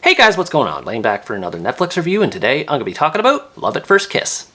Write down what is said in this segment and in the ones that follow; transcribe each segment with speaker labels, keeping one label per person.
Speaker 1: Hey guys, what's going on? Laying back for another Netflix review, and today I'm going to be talking about Love at First Kiss.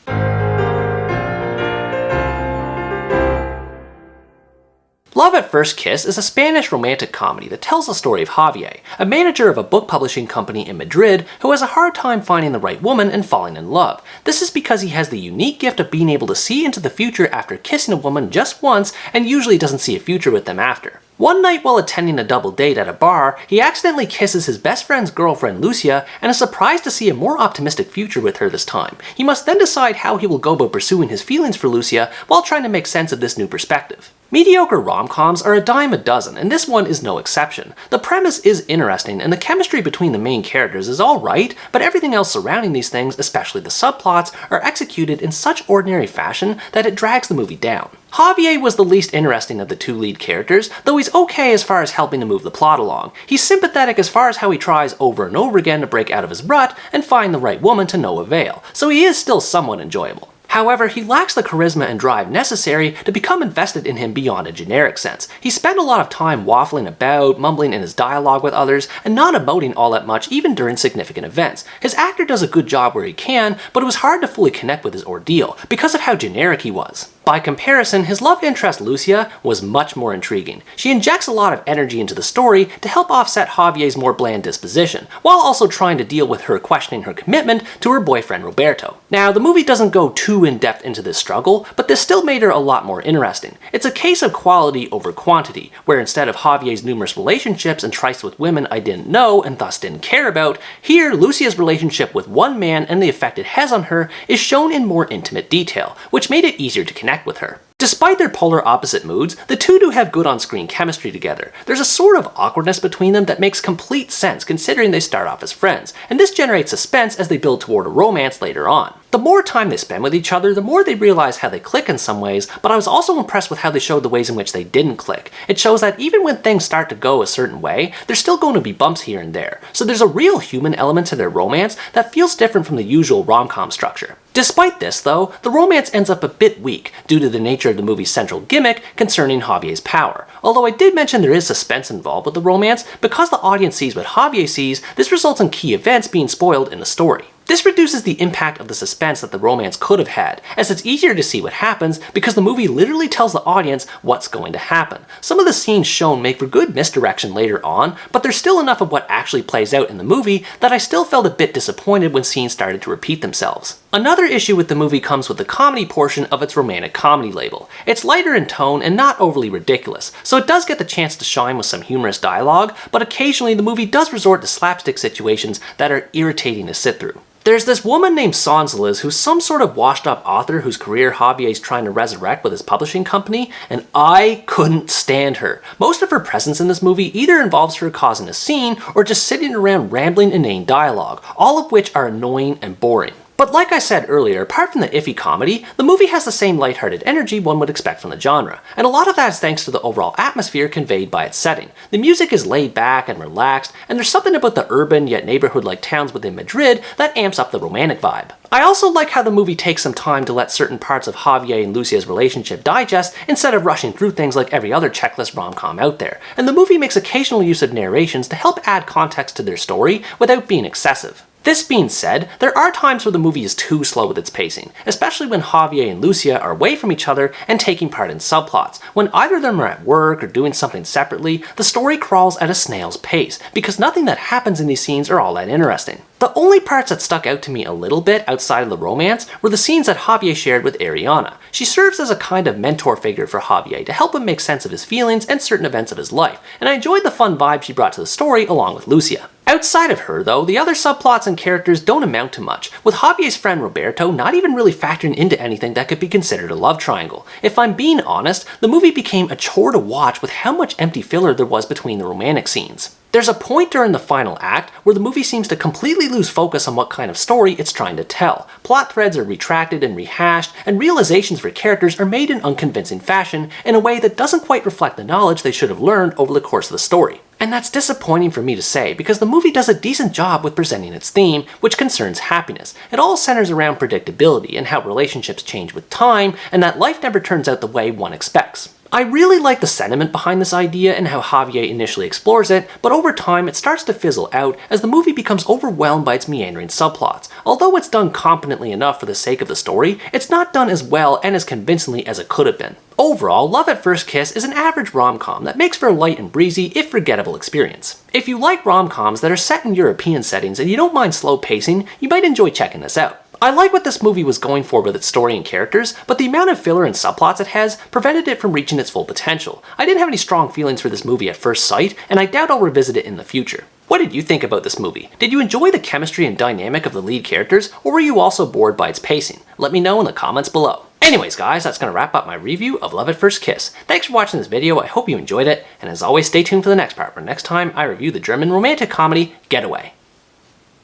Speaker 1: Love at First Kiss is a Spanish romantic comedy that tells the story of Javier, a manager of a book publishing company in Madrid who has a hard time finding the right woman and falling in love. This is because he has the unique gift of being able to see into the future after kissing a woman just once and usually doesn't see a future with them after. One night while attending a double date at a bar, he accidentally kisses his best friend's girlfriend Lucia and is surprised to see a more optimistic future with her this time. He must then decide how he will go about pursuing his feelings for Lucia while trying to make sense of this new perspective. Mediocre rom-coms are a dime a dozen, and this one is no exception. The premise is interesting, and the chemistry between the main characters is alright, but everything else surrounding these things, especially the subplots, are executed in such ordinary fashion that it drags the movie down. Javier was the least interesting of the two lead characters, though he's okay as far as helping to move the plot along. He's sympathetic as far as how he tries over and over again to break out of his rut and find the right woman to no avail, so he is still somewhat enjoyable. However, he lacks the charisma and drive necessary to become invested in him beyond a generic sense. He spent a lot of time waffling about, mumbling in his dialogue with others, and not emoting all that much even during significant events. His actor does a good job where he can, but it was hard to fully connect with his ordeal because of how generic he was. By comparison, his love interest Lucia was much more intriguing. She injects a lot of energy into the story to help offset Javier's more bland disposition, while also trying to deal with her questioning her commitment to her boyfriend Roberto. Now, the movie doesn't go too in-depth into this struggle, but this still made her a lot more interesting. It's a case of quality over quantity, where instead of Javier's numerous relationships and trysts with women I didn't know and thus didn't care about, here Lucia's relationship with one man and the effect it has on her is shown in more intimate detail, which made it easier to connect with her. Despite their polar opposite moods, the two do have good on-screen chemistry together. There's a sort of awkwardness between them that makes complete sense considering they start off as friends, and this generates suspense as they build toward a romance later on. The more time they spend with each other, the more they realize how they click in some ways, but I was also impressed with how they showed the ways in which they didn't click. It shows that even when things start to go a certain way, there's still going to be bumps here and there. So there's a real human element to their romance that feels different from the usual rom-com structure. Despite this, though, the romance ends up a bit weak due to the nature of the movie's central gimmick concerning Javier's power. Although I did mention there is suspense involved with the romance, because the audience sees what Javier sees, this results in key events being spoiled in the story. This reduces the impact of the suspense that the romance could have had, as it's easier to see what happens because the movie literally tells the audience what's going to happen. Some of the scenes shown make for good misdirection later on, but there's still enough of what actually plays out in the movie that I still felt a bit disappointed when scenes started to repeat themselves. Another issue with the movie comes with the comedy portion of its romantic comedy label. It's lighter in tone and not overly ridiculous, so it does get the chance to shine with some humorous dialogue, but occasionally the movie does resort to slapstick situations that are irritating to sit through. There's this woman named Sonsoles who's some sort of washed-up author whose career Javier's trying to resurrect with his publishing company, and I couldn't stand her. Most of her presence in this movie either involves her causing a scene or just sitting around rambling inane dialogue, all of which are annoying and boring. But like I said earlier, apart from the iffy comedy, the movie has the same lighthearted energy one would expect from the genre, and a lot of that is thanks to the overall atmosphere conveyed by its setting. The music is laid back and relaxed, and there's something about the urban yet neighborhood-like towns within Madrid that amps up the romantic vibe. I also like how the movie takes some time to let certain parts of Javier and Lucia's relationship digest instead of rushing through things like every other checklist rom-com out there, and the movie makes occasional use of narrations to help add context to their story without being excessive. This being said, there are times where the movie is too slow with its pacing, especially when Javier and Lucia are away from each other and taking part in subplots. When either of them are at work or doing something separately, the story crawls at a snail's pace, because nothing that happens in these scenes are all that interesting. The only parts that stuck out to me a little bit outside of the romance were the scenes that Javier shared with Ariana. She serves as a kind of mentor figure for Javier to help him make sense of his feelings and certain events of his life, and I enjoyed the fun vibe she brought to the story along with Lucia. Outside of her, though, the other subplots and characters don't amount to much, with Javier's friend Roberto not even really factoring into anything that could be considered a love triangle. If I'm being honest, the movie became a chore to watch with how much empty filler there was between the romantic scenes. There's a point during the final act where the movie seems to completely lose focus on what kind of story it's trying to tell. Plot threads are retracted and rehashed, and realizations for characters are made in unconvincing fashion in a way that doesn't quite reflect the knowledge they should have learned over the course of the story. And that's disappointing for me to say, because the movie does a decent job with presenting its theme, which concerns happiness. It all centers around predictability and how relationships change with time, and that life never turns out the way one expects. I really like the sentiment behind this idea and how Javier initially explores it, but over time it starts to fizzle out as the movie becomes overwhelmed by its meandering subplots. Although it's done competently enough for the sake of the story, it's not done as well and as convincingly as it could have been. Overall, Love at First Kiss is an average rom-com that makes for a light and breezy, if forgettable, experience. If you like rom-coms that are set in European settings and you don't mind slow pacing, you might enjoy checking this out. I like what this movie was going for with its story and characters, but the amount of filler and subplots it has prevented it from reaching its full potential. I didn't have any strong feelings for this movie at first sight, and I doubt I'll revisit it in the future. What did you think about this movie? Did you enjoy the chemistry and dynamic of the lead characters, or were you also bored by its pacing? Let me know in the comments below. Anyways guys, that's going to wrap up my review of Love at First Kiss. Thanks for watching this video, I hope you enjoyed it, and as always stay tuned for the next part where next time I review the German romantic comedy Getaway.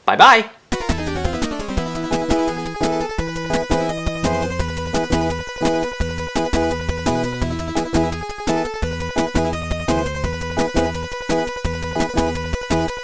Speaker 1: Bye bye!